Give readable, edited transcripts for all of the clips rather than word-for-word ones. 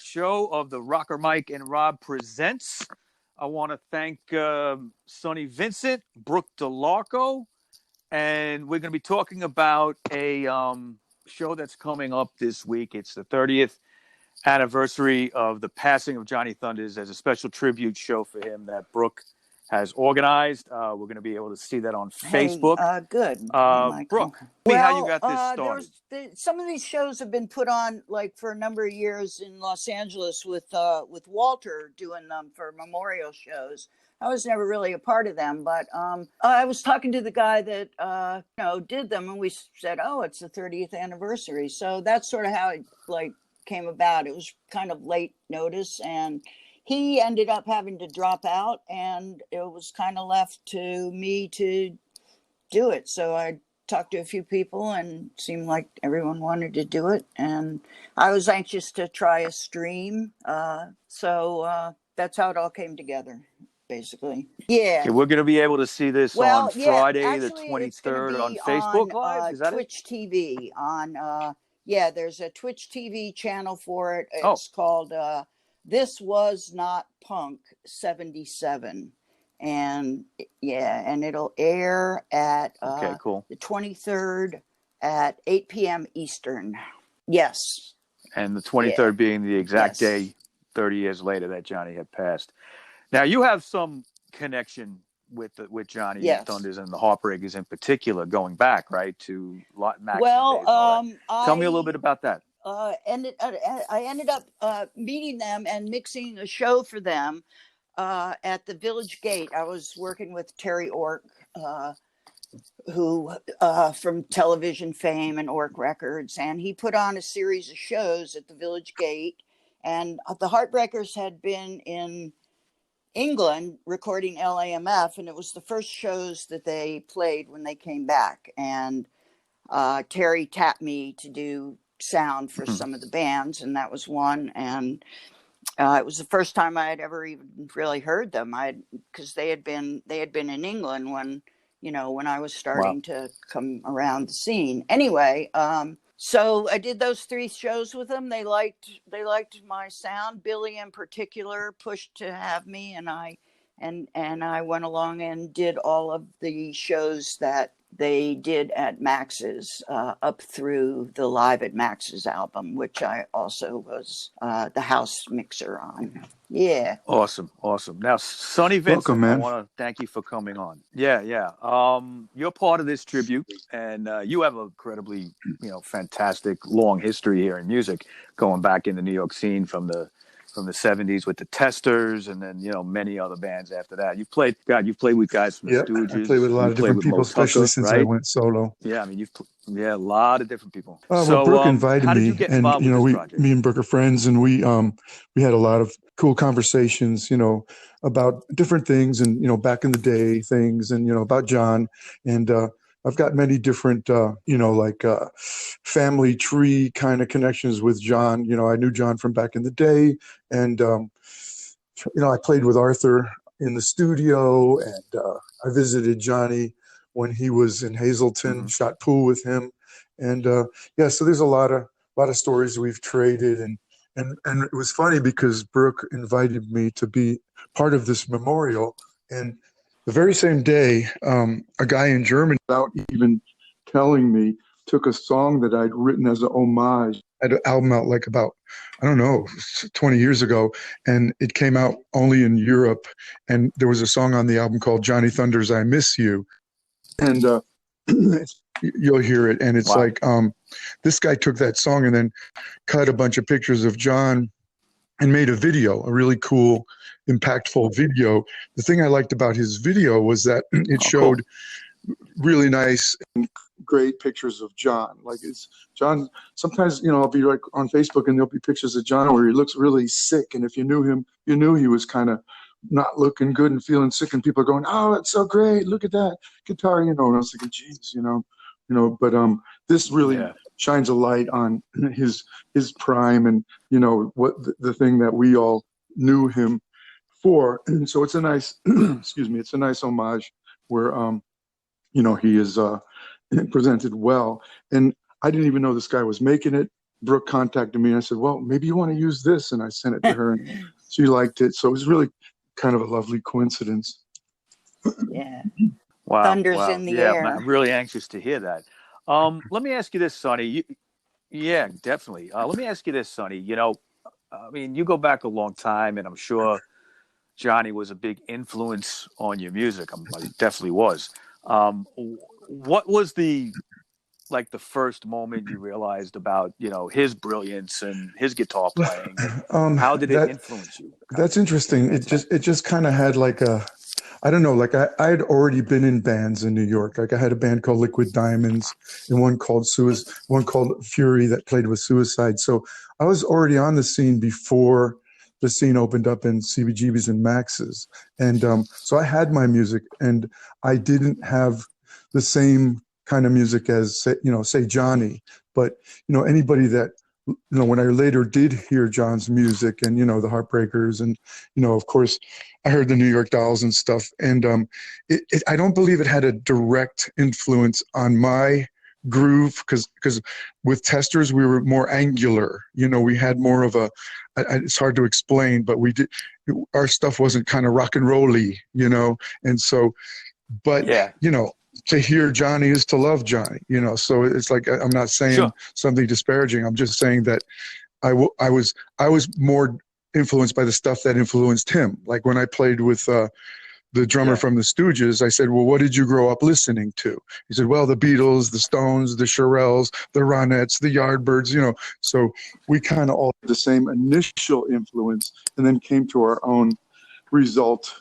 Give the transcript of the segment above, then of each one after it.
show of the RockerMike and Rob Presents. I want to thank Sonny Vincent, Brooke Delarco, and we're going to be talking about a show that's coming up this week. It's the 30th anniversary of the passing of Johnny Thunders as a special tribute show for him that Brooke has organized. We're going to be able to see that on Facebook. Good. Brooke, how you got this started? Some of these shows have been put on like for a number of years in Los Angeles with Walter doing them for memorial shows. I was never really a part of them, but I was talking to the guy that did them, and we said, "Oh, it's the 30th anniversary." So that's sort of how it came about. It was kind of late notice, and he ended up having to drop out, and it was kind of left to me to do it. So I talked to a few people, and it seemed like everyone wanted to do it, and I was anxious to try a stream. So that's how it all came together, basically. Yeah. Okay, we're going to be able to see this on Friday, actually, the 23rd on Facebook Live. Is that Twitch TV on there's a Twitch TV channel for it. It's called This Was Not Punk 77. And it'll air at the 23rd at 8 p.m. Eastern. Yes. And the 23rd being the exact day 30 years later that Johnny had passed. Now, you have some connection with Johnny Thunders and the Heartbreakers in particular, going back, right, to Max. Tell me a little bit about that. I ended up meeting them and mixing a show for them at the Village Gate. I was working with Terry Ork, who from television fame and Ork Records, and he put on a series of shows at the Village Gate. And the Heartbreakers had been in England recording LAMF, and it was the first shows that they played when they came back. And Terry tapped me to do sound for some of the bands, and that was one. And it was the first time I had ever even really heard them. Because they had been in England when I was starting to come around the scene. Anyway, so I did those 3 shows with them. They liked my sound. Billy in particular pushed to have me, and I went along and did all of the shows that they did at Max's up through the Live at Max's album, which I also was the house mixer on. Yeah. Awesome. Now, Sonny Vincent, welcome, man. I want to thank you for coming on. Yeah. You're part of this tribute, and you have a incredibly, fantastic long history here in music, going back in the New York scene from the 70s with the Testers, and then many other bands after that. You've played with guys from the Stooges. I played with a lot of different people, especially since I went solo. Yeah, I mean a lot of different people. So Brooke invited me, and me and Brooke are friends, and we had a lot of cool conversations, about different things, and back in the day things, and about John, and I've got many different, family tree kind of connections with John. I knew John from back in the day, and I played with Arthur in the studio, and I visited Johnny when he was in Hazleton, shot pool with him, and so there's a lot of stories we've traded, and it was funny because Brooke invited me to be part of this memorial, and the very same day, a guy in Germany, without even telling me, took a song that I'd written as an homage. I had an album out like about, 20 years ago, and it came out only in Europe. And there was a song on the album called Johnny Thunders, I Miss You. And you'll hear it. And it's this guy took that song and then cut a bunch of pictures of John and made a video, a really cool, impactful video. The thing I liked about his video was that it showed really nice and great pictures of John. Like it's John. Sometimes, I'll be like on Facebook and there'll be pictures of John where he looks really sick. And if you knew him, you knew he was kind of not looking good and feeling sick. And people are going, "Oh, it's so great. Look at that guitar." And I was thinking, geez, but this really shines a light on his prime and, what the thing that we all knew him for. And so it's a nice, it's a nice homage where, he is presented well. And I didn't even know this guy was making it. Brooke contacted me and I said, well, maybe you want to use this. And I sent it to her and she liked it. So it was really kind of a lovely coincidence. Yeah. Wow. Thunder's Wow. in the Yeah, air. I'm really anxious to hear that. Let me ask you this, Sonny. Yeah, definitely. Let me ask you this, Sonny. I mean, you go back a long time, and I'm sure Johnny was a big influence on your music. He definitely was. What was the first moment you realized about his brilliance and his guitar playing, and how did it influence you? That's interesting. It just kind of had like I don't know, like I had already been in bands in New York. Like I had a band called Liquid Diamonds and one called Fury that played with Suicide. So I was already on the scene before the scene opened up in CBGB's and Max's. And so I had my music, and I didn't have the same kind of music as, say Johnny. But, anybody that, when I later did hear John's music and, the Heartbreakers and, of course, I heard the New York Dolls and stuff. And I don't believe it had a direct influence on my groove because with Testers, we were more angular. We had more of it's hard to explain, but our stuff wasn't kind of rock and roll-y, and so, but, yeah. To hear Johnny is to love Johnny, so it's like, I'm not saying something disparaging. I'm just saying that I was more influenced by the stuff that influenced him. Like when I played with the drummer from the Stooges, I said, well, what did you grow up listening to? He said, well, the Beatles, the Stones, the Shirelles, the Ronettes, the Yardbirds, so we kind of all had the same initial influence and then came to our own result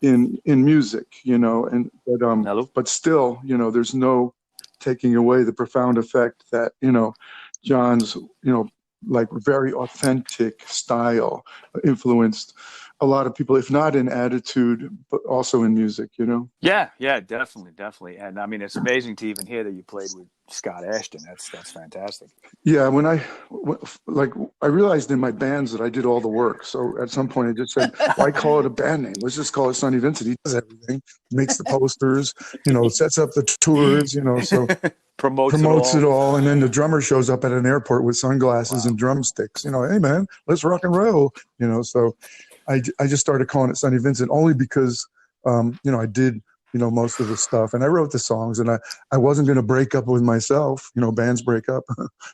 in music, but still, there's no taking away the profound effect that, John's, like very authentic style influenced a lot of people, if not in attitude, but also in music, Yeah, definitely. And I mean, it's amazing to even hear that you played with Scott Ashton. That's fantastic. Yeah, when I realized in my bands that I did all the work. So at some point I just said, why call it a band name? Let's just call it Sonny Vincent. He does everything, makes the posters, sets up the tours, so promotes it all. And then the drummer shows up at an airport with sunglasses and drumsticks, hey man, let's rock and roll, so I just started calling it Sonny Vincent only because, I did, most of the stuff and I wrote the songs and I wasn't going to break up with myself, bands break up.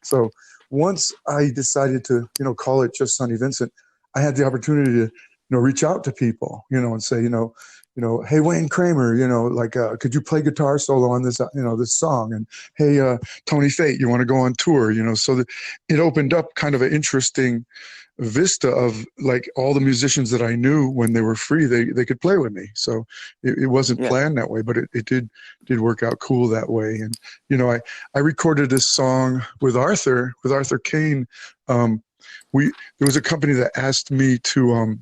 So once I decided to, call it just Sonny Vincent, I had the opportunity to, reach out to people, and say, hey, Wayne Kramer, could you play guitar solo on this, this song? And hey, Tony Fate, you want to go on tour, so that it opened up kind of an interesting vista of like all the musicians that I knew when they were free, they could play with me. So it wasn't planned that way, but it did work out cool that way. And, I recorded this song with Arthur Kane. There was a company that asked me to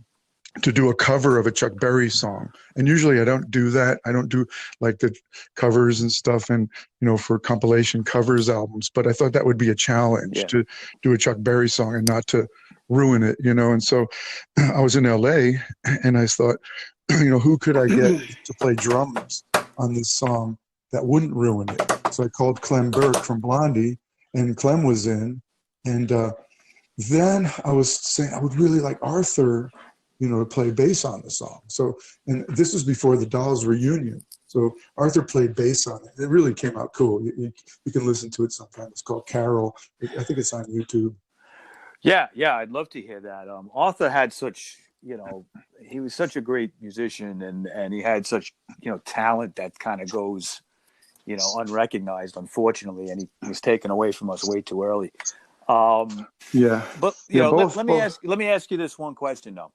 do a cover of a Chuck Berry song. And usually I don't do that. I don't do like the covers and stuff and, for compilation covers albums, but I thought that would be a challenge to do a Chuck Berry song and not to ruin it, and so I was in LA and I thought, who could I get to play drums on this song that wouldn't ruin it? So I called Clem Burke from Blondie and Clem was in. And then I was saying I would really like Arthur, to play bass on the song. So, and this was before the Dolls reunion. So Arthur played bass on it. It really came out cool. You can listen to it sometime. It's called Carol. I think it's on YouTube. Yeah, I'd love to hear that. Arthur had such, he was such a great musician and he had such, talent that kind of goes, unrecognized, unfortunately, and he was taken away from us way too early. But let me ask you this one question though.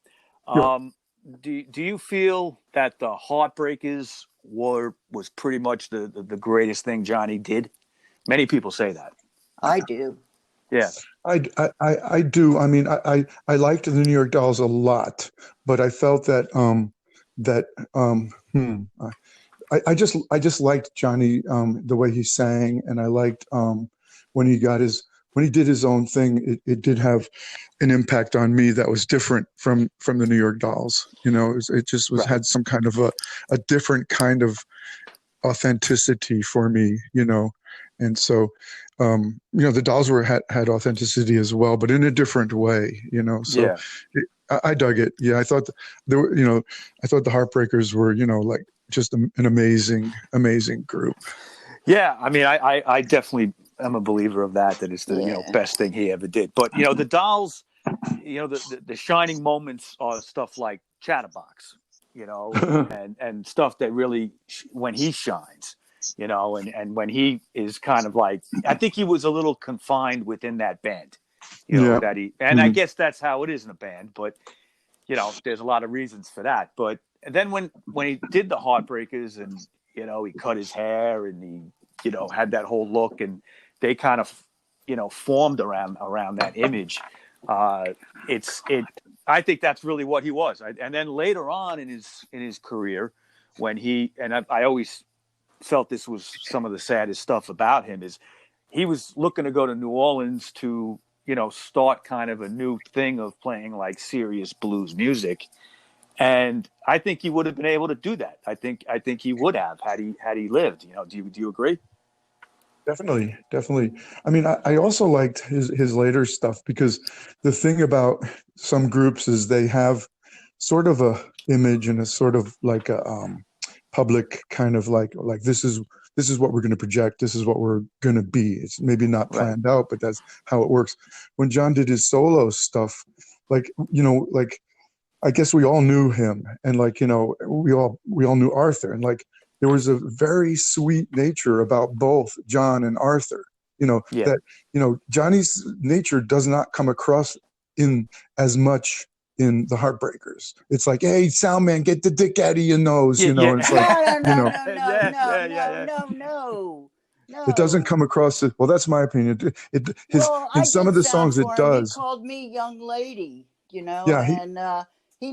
Do you feel that the Heartbreakers was pretty much the greatest thing Johnny did? Many people say that. I do. Yeah, I do. I mean, I liked the New York Dolls a lot, but I felt that I just liked Johnny the way he sang, and I liked when he did his own thing. It did have an impact on me that was different from the New York Dolls. It just had some kind of a different kind of authenticity for me. And so The Dolls had authenticity as well, but in a different way, So Yeah. I dug it. Yeah, I thought there were, I thought the Heartbreakers were, like just an amazing, amazing group. Yeah, I mean, I definitely am a believer of that. That it's the Yeah. best thing he ever did. But the Dolls, the shining moments are stuff like Chatterbox, and stuff that really when he shines, and when he is kind of like, I think he was a little confined within that band, Yeah. that he, and I guess that's how it is in a band. But there's a lot of reasons for that. But and then when he did the Heartbreakers, and he cut his hair, and he had that whole look, and they kind of formed around that image. It I think that's really what he was. And then later on in his career, when I always felt this was some of the saddest stuff about him, is he was looking to go to New Orleans to start kind of a new thing of playing like serious blues music. And I think he would have been able to do that. I think he would have had he lived. Do you agree? Definitely, definitely. I mean, I also liked his later stuff because the thing about some groups is they have sort of a image and a sort of like a public kind of like this is what we're going to project. This is what we're going to be. It's maybe not Right. planned out, but that's how it works. When John did his solo stuff, like like I guess we all knew him, and like we all knew Arthur, and like there was a very sweet nature about both John and Arthur. Yeah. That Johnny's nature does not come across in as much in the Heartbreakers. It's like, hey, sound man, get the dick out of your nose, Yeah, And it's like, No. it doesn't come across. Well, that's my opinion. Well, In I some did of the sound songs it for him. He does. called me young lady, Yeah, and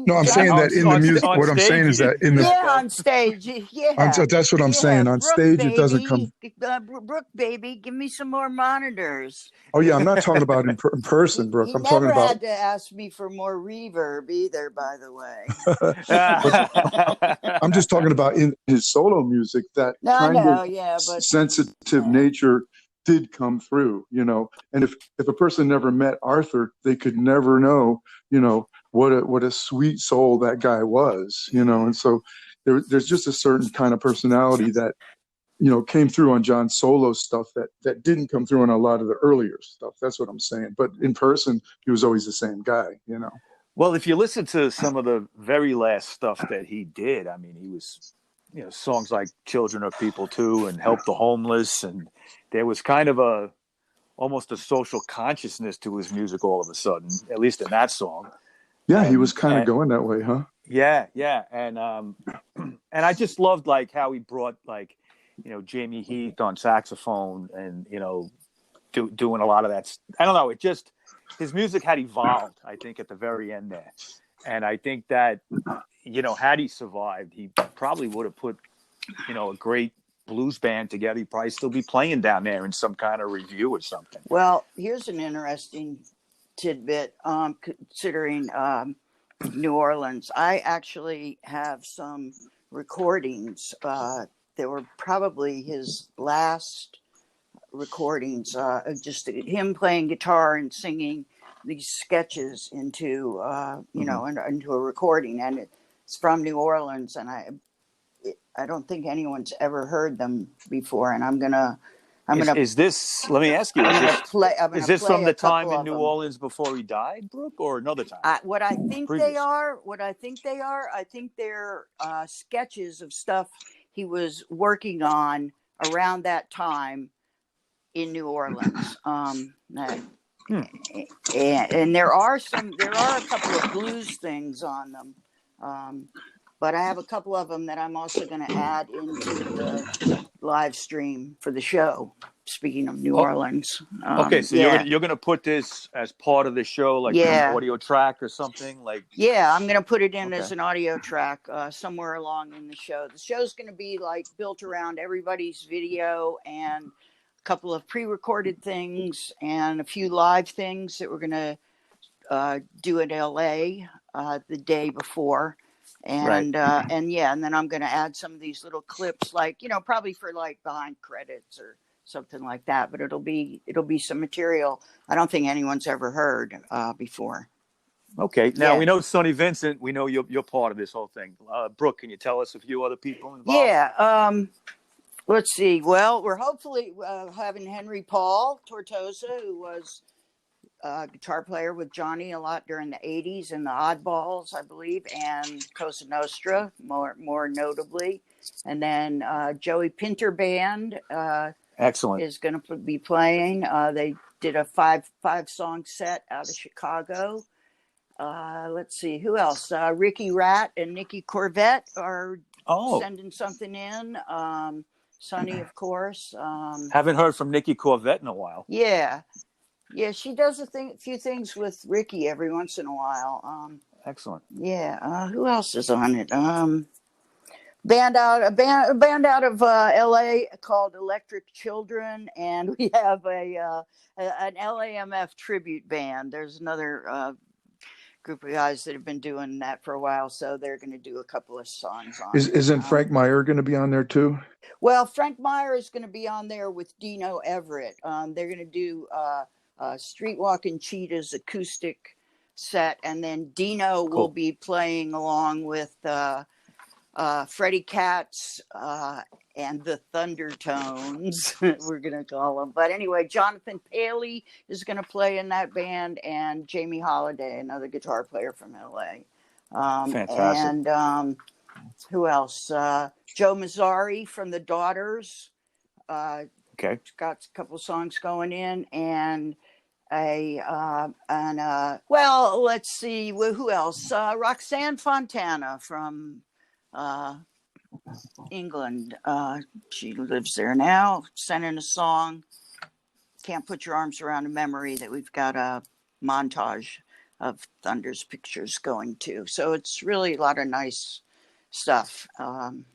no, I'm saying that in the music. On What I'm stage saying he is that didn't in do the that, though. on stage, yeah, that's what I'm saying. On Brooke stage, it doesn't come. baby, Brooke baby, give me some more monitors. Oh yeah, I'm not talking about in person, Brooke. He I'm talking never about. had to ask me for more reverb either, by the way. I'm just talking about in his solo music that kind of but sensitive nature did come through, And if a person never met Arthur, they could never know, what a sweet soul that guy was, And so there's just a certain kind of personality that came through on John's solo stuff that didn't come through on a lot of the earlier stuff. That's what I'm saying. But in person, he was always the same guy, Well, if you listen to some of the very last stuff that he did, I mean, he was, songs like "Children of People Too" and "Help the Homeless," and there was kind of almost a social consciousness to his music all of a sudden, at least in that song. Yeah, he was kind of going that way, huh? Yeah, and and I just loved like how he brought like Jamie Heath on saxophone, and doing a lot of that. I don't know. It just his music had evolved. I think at the very end there, and I think that had he survived, he probably would have put a great blues band together. He'd probably still be playing down there in some kind of review or something. Well, here's an interesting tidbit. Considering New Orleans, I actually have some recordings. They were probably his last recordings, just him playing guitar and singing these sketches into into a recording, and it's from New Orleans, and I don't think anyone's ever heard them before, and I'm gonna. Is this? Let me ask you. Is this from the time in New Orleans before he died, Brooke, or another time? What I think they are. I think they're sketches of stuff he was working on around that time in New Orleans. And there are a couple of blues things on them. But I have a couple of them that I'm also going to add into the live stream for the show. Speaking of New Orleans. Okay, so you're gonna put this as part of the show, like an audio track or something, like. Yeah, I'm gonna put it in as an audio track somewhere along in the show. The show's gonna be like built around everybody's video and a couple of pre-recorded things and a few live things that we're gonna do in LA the day before. And and then I'm going to add some of these little clips, like probably for like behind credits or something like that. But it'll be some material I don't think anyone's ever heard before. Okay. Now Yeah. we know Sonny Vincent. We know you're part of this whole thing. Brooke, can you tell us a few other people involved? Yeah. Let's see. Well, we're hopefully having Henry Paul Tortosa, who was a guitar player with Johnny a lot during the 80s and the Oddballs, I believe, and Cosa Nostra, more notably. And then Joey Pinter Band Excellent. is going to be playing. They did a five-song set out of Chicago. Let's see, who else? Ricky Rat and Nikki Corvette are sending something in. Sonny, of course. Haven't heard from Nikki Corvette in a while. Yeah, she does a few things with Ricky every once in a while. Excellent. Yeah, who else is on it? A band out of L.A. called Electric Children, and we have an LAMF tribute band. There's another group of guys that have been doing that for a while, so they're going to do a couple of songs on it. Isn't Frank Meyer going to be on there too? Well, Frank Meyer is going to be on there with Dino Everett. They're going to do Streetwalking Cheetah's acoustic set, and then Dino will be playing along with Freddie Katz and the Thundertones, we're going to call them. But anyway, Jonathan Paley is going to play in that band, and Jamie Holiday, another guitar player from L.A. Fantastic. And who else? Joe Mazzari from the Daughters. Got a couple songs going in, and well, let's see, who else? Roxanne Fontana from England. She lives there now. Sent in a song. Can't Put Your Arms Around a Memory, that we've got a montage of Thunder's pictures going to. So it's really a lot of nice stuff.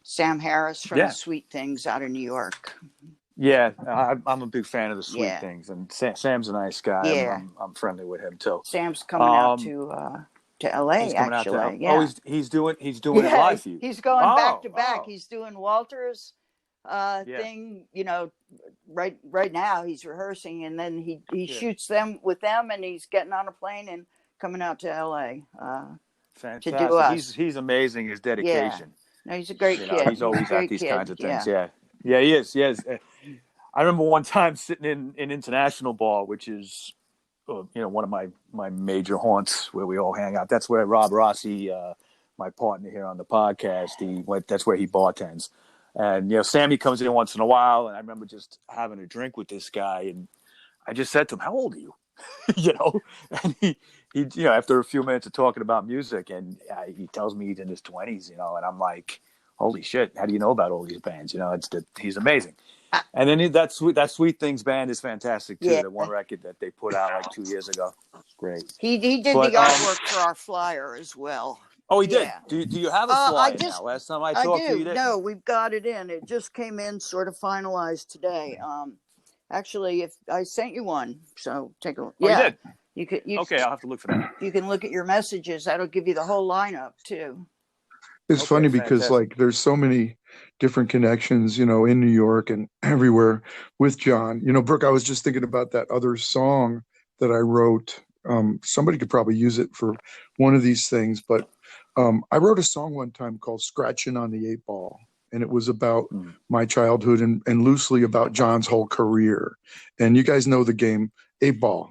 Sam Harris from Sweet Things out of New York. Yeah, I'm a big fan of the Sweet Things, and Sam's a nice guy. Yeah. I'm friendly with him too. Sam's coming out to LA, he's coming actually. Out to, he's doing it live for you. He's going back to back. He's doing Walter's thing, right now he's rehearsing, and then he shoots them with them, and he's getting on a plane and coming out to LA Fantastic. to do us. He's amazing, his dedication. No, he's a great kid. He's always at these kinds of things. Yeah, he is. I remember one time sitting in International Bar, which is one of my major haunts where we all hang out. That's where Rob Rossi, my partner here on the podcast, that's where he bartends. And Sammy comes in once in a while, and I remember just having a drink with this guy, and I just said to him, "How old are you?" And he after a few minutes of talking about music, and he tells me he's in his 20s, and I'm like, "Holy shit! How do you know about all these bands?" He's amazing. And then that Sweet Things band is fantastic too. The one record that they put out like 2 years ago, it's great. He did the artwork for our flyer as well. Oh, he did. Do you have a flyer now? Last time I talked to you, no, we've got it in. It just came in, sort of finalized today. Actually, if I sent you one, so take a look. Oh, you did. Okay, I'll have to look for that. You can look at your messages. That'll give you the whole lineup too. It's funny because there's so many different connections, in New York and everywhere with John. Brooke, I was just thinking about that other song that I wrote. Somebody could probably use it for one of these things, but I wrote a song one time called "Scratching on the 8 Ball." And it was about my childhood and loosely about John's whole career. And you guys know the game 8 Ball.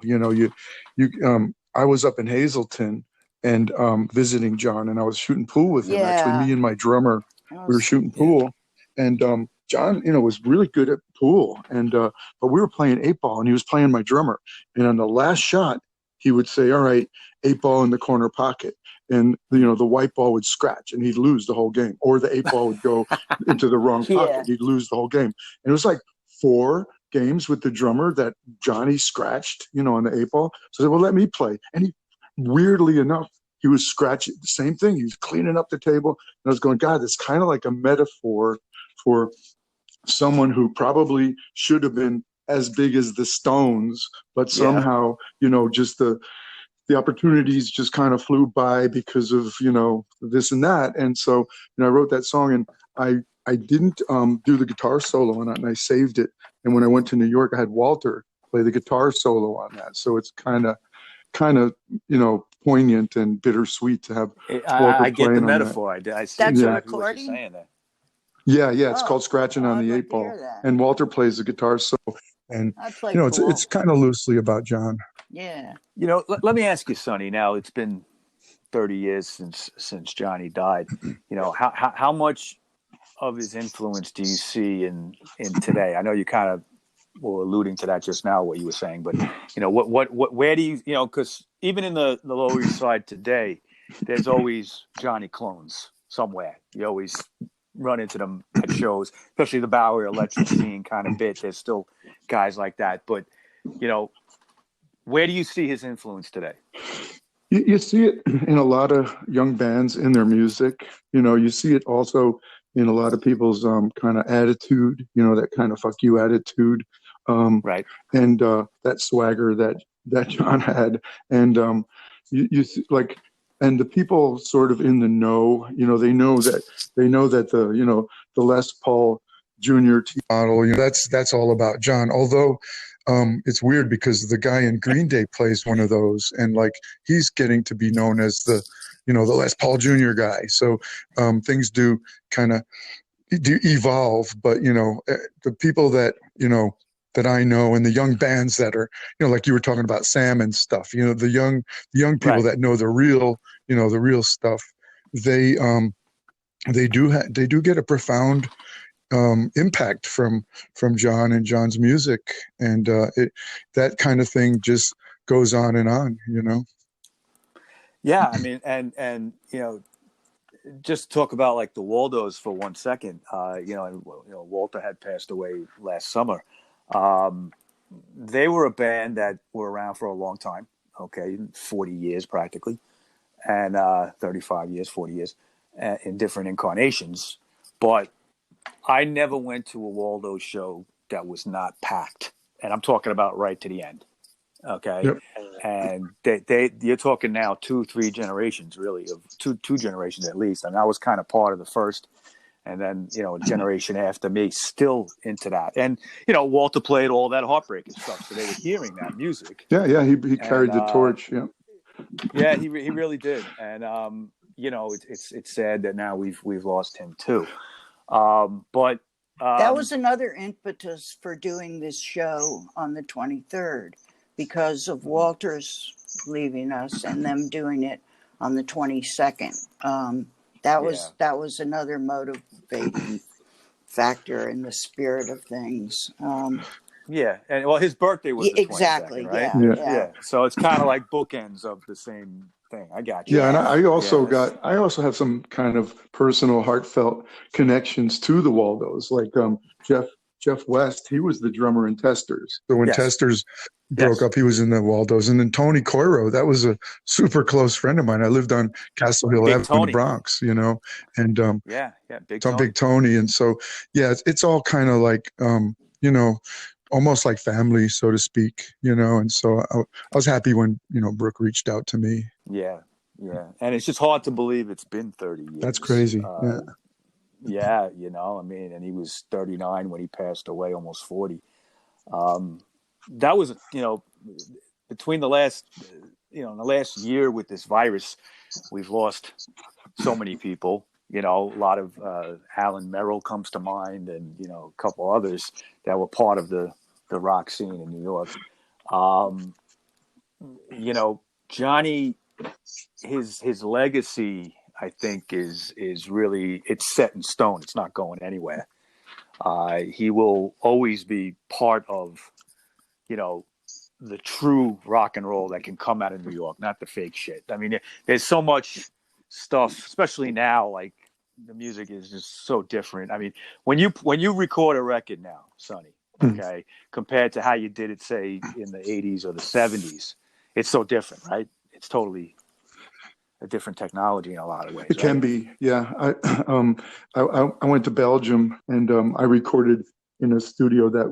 I was up in Hazleton and visiting John, and I was shooting pool with him. Actually, me and my drummer, we were shooting pool, and John, was really good at pool, and but we were playing 8 Ball, and he was playing my drummer. And on the last shot, he would say, "All right, 8 Ball in the corner pocket." And, the white ball would scratch and he'd lose the whole game. Or the 8 Ball would go into the wrong pocket. He'd lose the whole game. And it was like 4 games with the drummer that Johnny scratched, on the 8 Ball. So I said, well, let me play. And he, weirdly enough, he was scratching the same thing. He was cleaning up the table. And I was going, God, it's kind of like a metaphor for someone who probably should have been as big as the Stones, but somehow, just the opportunities just kind of flew by because of, this and that. And so, I wrote that song, and I I didn't do the guitar solo on it, and I saved it. And when I went to New York, I had Walter play the guitar solo on that. So it's kind of poignant and bittersweet to have Walter I get the playing on that. metaphor. I see That's a exactly what you're recording? saying there. Yeah, it's called Scratching on I'd the like Eight to hear Ball, that. and Walter plays the guitar solo. And That's like it's kind of loosely about John. Yeah. Let me ask you, Sonny. Now it's been 30 years since Johnny died. How much of his influence do you see in today? I know you kind of were alluding to that just now, what you were saying, but where do you because even in the Lower East Side today, there's always Johnny clones somewhere. You always run into them at shows, especially the Bowery electric scene kind of bit. There's still guys like that, but where do you see his influence today? You see it in a lot of young bands in their music. You see it also in a lot of people's kind of attitude, that kind of fuck you attitude. Right. And that swagger that John had. And you see, like, and the people sort of in the know, they know that the Les Paul Junior T model, that's all about John. Although it's weird because the guy in Green Day plays one of those, and like he's getting to be known as the Les Paul Jr. guy. So things do kind of evolve, but the people that that I know, and the young bands that are like you were talking about Sam and stuff, the young people Right. that know the real the real stuff, they do get a profound impact from John and John's music, and that kind of thing just goes on and on. Yeah, I mean, and just talk about like the Waldos for 1 second. Walter had passed away last summer. They were a band that were around for a long time. Okay, 40 years practically, and 35 years, 40 years, in different incarnations. But I never went to a Waldo show that was not packed, and I'm talking about right to the end. Okay, Yep. and you're talking now 2-3 generations, really, of two generations at least. And I was kind of part of the first, and then a generation after me still into that. And Walter played all that Heartbreaker stuff, so they were hearing that music. Yeah, he carried the torch. Yeah, he really did. And it's sad that now we've lost him too. But that was another impetus for doing this show on the 23rd, because of Walter's leaving us and them doing it on the 22nd. That was another motivating factor in the spirit of things. Yeah, and his birthday was the 22nd, exactly, right? Yeah. So it's kind of like bookends of the same thing. I got you. Yeah, and I also have some kind of personal, heartfelt connections to the Waldos. Like Jeff West, he was the drummer in Testers. So when Testers broke up, he was in the Waldos. And then Tony Coiro, that was a super close friend of mine. I lived on Castle Hill Avenue in the Bronx, and Big Tony. And so, it's all kind of like, almost like family, so to speak, and so I was happy when, Brooke reached out to me. Yeah. And it's just hard to believe it's been 30 years. That's crazy. Yeah, I mean, and he was 39 when he passed away, almost 40. That was, between the last year with this virus, we've lost so many people. A lot of Alan Merrill comes to mind, and a couple others that were part of the rock scene in New York. Johnny, his legacy, I think, is really, it's set in stone. It's not going anywhere. He will always be part of the true rock and roll that can come out of New York, not the fake shit. I mean, there's so much stuff, especially now, like the music is just so different. I mean, when you record a record now, Sonny, okay, compared to how you did it, say, in the 80s or the 70s, it's so different, right? It's totally a different technology in a lot of ways. It can be, yeah. I went to Belgium, and I recorded in a studio that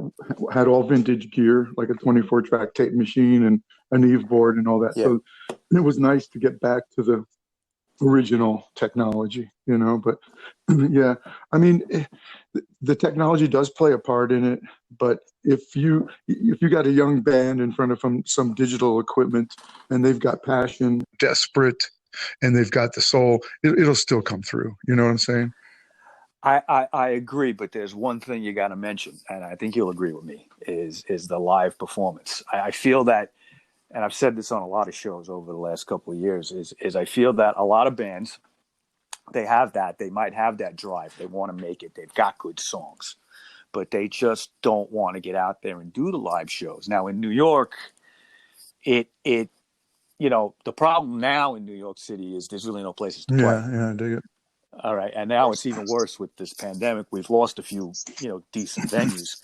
had all vintage gear, like a 24-track tape machine and an Eve board and all that. Yeah. So it was nice to get back to original technology, but yeah, I mean, the technology does play a part in it, but if you got a young band in front of some digital equipment and they've got passion, desperate, and they've got the soul, it'll still come through. You know what I'm saying? I agree, but there's one thing you got to mention, and I think you'll agree with me, is the live performance. I feel that, and I've said this on a lot of shows over the last couple of years, is I feel that a lot of bands, they might have that drive. They want to make it. They've got good songs, but they just don't want to get out there and do the live shows. Now in New York, the problem now in New York City is there's really no places to play. Yeah, I dig it. All right, and now it's even worse with this pandemic. We've lost a few, decent venues.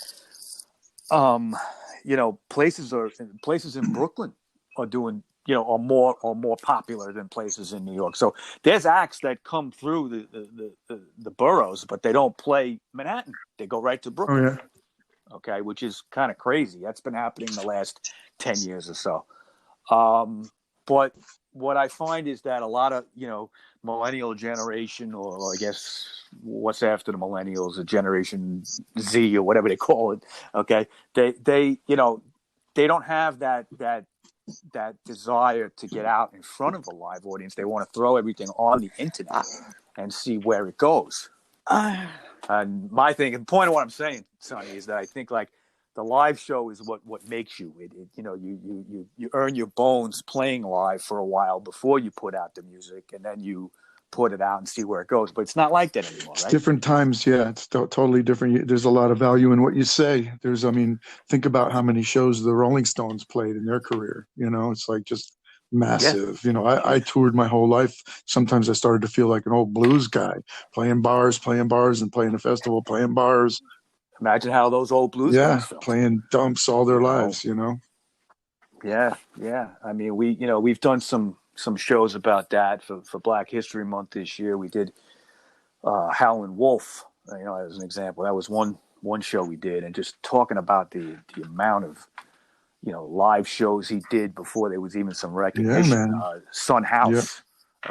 Places in Brooklyn are doing, are more popular than places in New York. So there's acts that come through the boroughs, but they don't play Manhattan. They go right to Brooklyn. Oh, yeah. Okay, which is kind of crazy. That's been happening the last 10 years or so. But what I find is that a lot of, millennial generation, or I guess what's after the millennials, a Generation Z or whatever they call it. Okay. They don't have that desire to get out in front of a live audience. They want to throw everything on the internet and see where it goes. And my thing, and the point of what I'm saying, Sonny, is that I think like the live show is what makes you. You earn your bones playing live for a while before you put out the music, and then you put it out and see where it goes. But it's not like that anymore, right? It's different times, yeah. It's totally different. There's a lot of value in what you say. Think about how many shows the Rolling Stones played in their career. It's like just massive. Yeah. I toured my whole life. Sometimes I started to feel like an old blues guy, playing bars, and playing a festival, playing bars. Imagine how those old blues guys felt. Playing dumps all their lives, Yeah. I mean, we've done some shows about that for Black History Month this year. We did Howlin' Wolf, as an example. That was one show we did, and just talking about the amount of live shows he did before there was even some recognition. Yeah, man. Son House. Yep.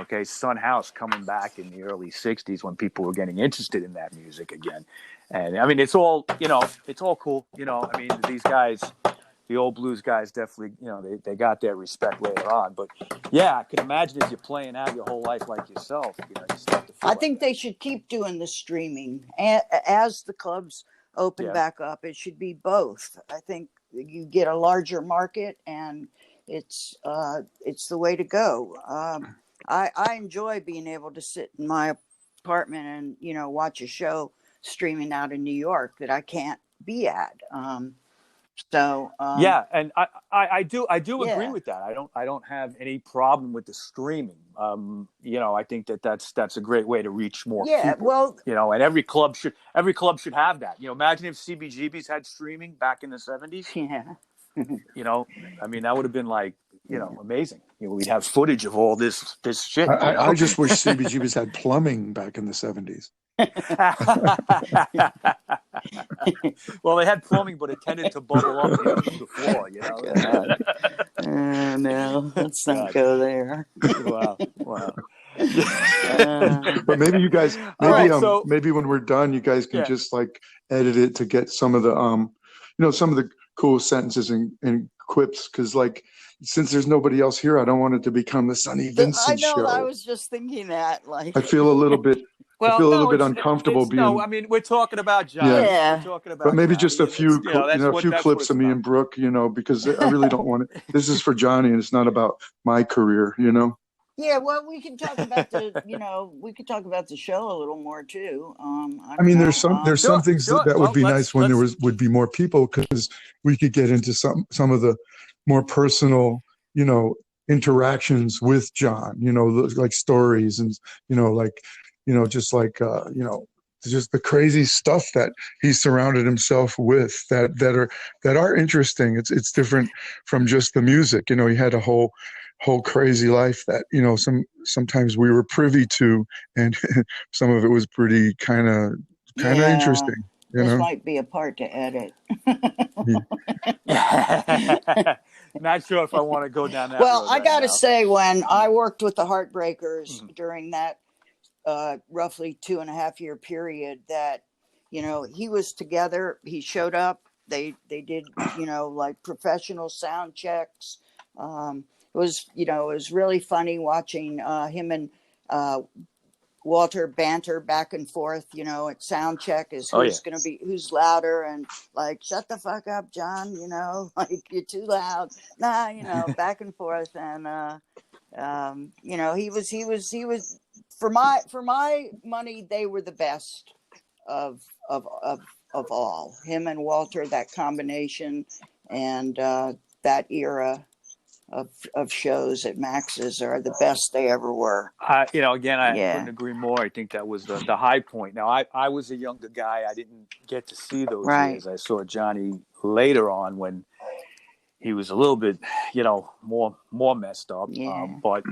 Okay, Son House coming back in the early 60s when people were getting interested in that music again. And I mean, it's all cool. I mean, these guys, the old blues guys, definitely, they got their respect later on. But yeah, I can imagine if you're playing out your whole life like yourself, you start to feel I think they should keep doing the streaming as the clubs open back up. It should be both. I think you get a larger market, and it's the way to go. I enjoy being able to sit in my apartment and watch a show streaming out in New York that I can't be at. Yeah, and I do agree with that. I don't have any problem with the streaming. I think that's a great way to reach more people. Yeah, well, and every club should have that. Imagine if CBGB's had streaming back in the 70s. Yeah. I mean, that would have been like, amazing. We'd have footage of all this shit. I just wish CBGB's had plumbing back in the 70s. Well, they had plumbing, but it tended to bubble up the floor. No, let's not go there. Wow. But maybe you guys, maybe when we're done, you guys can just like edit it to get some of the, some of the cool sentences and quips, because like, since there's nobody else here, I don't want it to become the Sonny Vincent show. I was just thinking that. Like, I feel a little bit. Uncomfortable being. No, I mean, we're talking about John. Yeah. We're talking about but maybe Johnny. just a few, few clips of me and Brooke, because I really don't want it. This is for Johnny, and it's not about my career, Yeah, well, we can talk about the show a little more too. There's some things that would be nice when there would be more people, because we could get into some of the more personal, interactions with John, like stories and, just the crazy stuff that he surrounded himself with that are interesting. It's different from just the music. He had a whole crazy life that, sometimes we were privy to, and some of it was pretty kind of interesting. This might be a part to edit. Not sure if I want to go down that Well, road I right got to now. say, when I worked with the Heartbreakers Mhm. during that roughly 2.5 year period, that he was together. He showed up. They did like professional sound checks. It was really funny watching him and Walter banter back and forth, at sound check is Oh, yeah. who's louder, and like, shut the fuck up, John, like, you're too loud. Nah, back and forth. And, he was, for my money, they were the best of, of all. Him and Walter, that combination, and, that era of shows at Max's are the best they ever were. Again, I Yeah. couldn't agree more. I think that was the high point. Now, I was a younger guy. I didn't get to see those Right. years. I saw Johnny later on when he was a little bit, more messed up. Yeah. But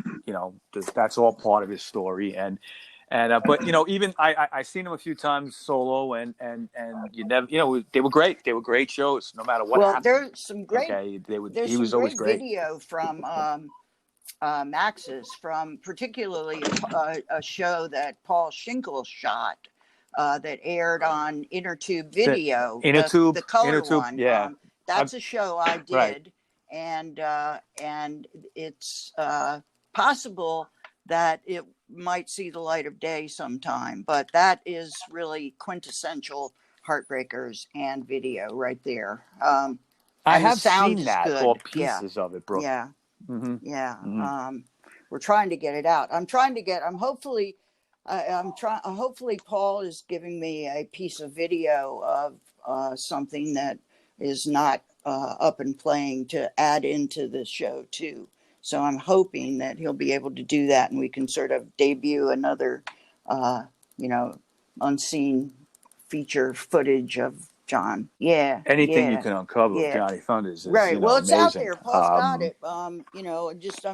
that's all part of his story. But even I seen him a few times solo, and you never, they were great. They were great shows, no matter what happened. There's some great. Okay, There's he was some always great great. video from Max's, from particularly a show that Paul Schinkel shot that aired on Intertube Video, the color one. Yeah, that's a show I did, right. and it's possible that it might see the light of day sometime, but that is really quintessential Heartbreakers and video right there. I and the have sound seen is that, good. or pieces of it, Brooke. Yeah. Mm-hmm. Yeah. Mm-hmm. We're trying to get it out. Hopefully Paul is giving me a piece of video of something that is not up and playing to add into the show too. So I'm hoping that he'll be able to do that, and we can sort of debut another, unseen feature footage of John. Yeah. Anything you Yeah. can uncover of Yeah. Johnny Thunders is Right. Well, it's out amazing. there. Paul's got it. I'm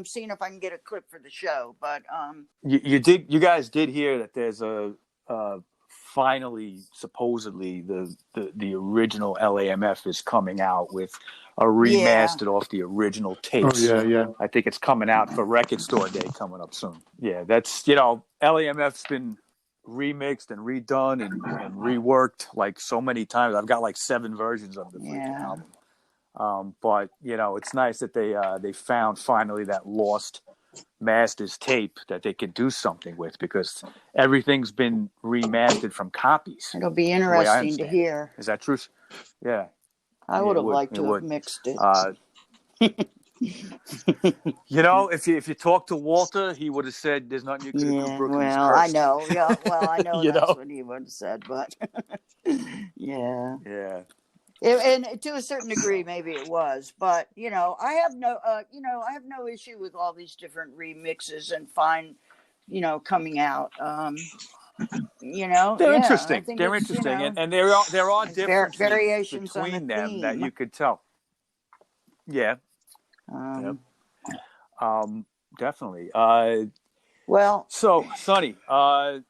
seeing if I can get a clip for the show. But you guys did hear that there's a finally, supposedly, the original LAMF is coming out with a remastered off the original tapes. Oh yeah. I think it's coming out for Record Store Day coming up soon. Yeah, that's LAMF's been remixed and redone and reworked like so many times. I've got like 7 versions of the freaking album. But it's nice that they found finally that lost master's tape that they could do something with, because everything's been remastered from copies. It'll be interesting to hear. Is that true? Yeah. I would have liked to have mixed it. If you talk to Walter, he would have said there's nothing you could do, Brooke. Well, I know. Yeah, well, I know that's what he would have said, but yeah. Yeah. And to a certain degree, maybe it was, but I have no issue with all these different remixes and fine, coming out. They're interesting. They're interesting, and there are differences variations between them theme that you could tell. Yeah. Definitely. Well, so Sonny, I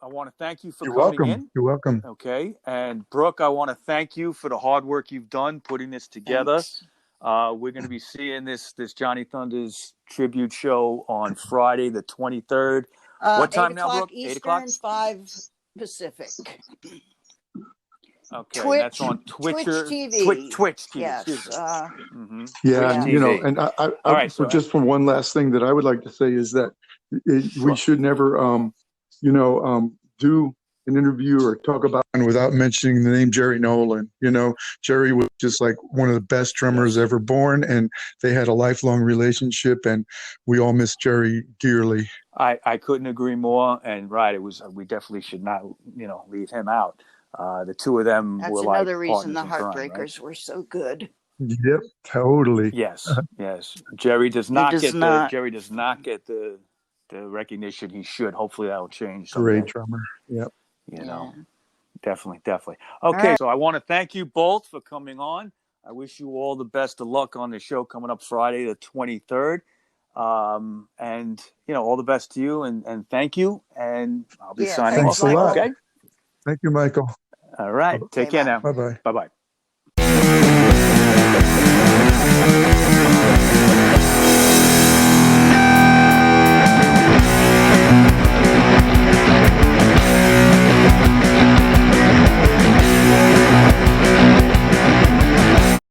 want to thank you for coming in. You're welcome. Okay. And Brooke, I want to thank you for the hard work you've done putting this together. Thanks. We're going to be seeing this Johnny Thunders tribute show on Friday, the 23rd. What time now, Brooke? Eastern, 8 o'clock? 5 Pacific. Okay, Twitch, that's on Twitch TV. Twitch TV. Yes. Yeah, TV. and I All right, so just from one last thing that I would like to say is that we should never, do an interview or talk about it without mentioning the name Jerry Nolan. Jerry was just like one of the best drummers ever born, and they had a lifelong relationship, and we all miss Jerry dearly. I couldn't agree more, and we definitely should not, leave him out. The two of them That's were another like reason the partners in crime, Heartbreakers were so good. Yep, totally. Yes. Jerry does not get the recognition he should. Hopefully that'll change someday. Great drummer. Yep. Definitely. Okay, right. So I want to thank you both for coming on. I wish you all the best of luck on the show coming up Friday, the 23rd. And all the best to you, and thank you. And I'll be signing off. Thanks a lot. Okay. Thank you, Michael. All right. Take care now. Bye-bye. Bye-bye.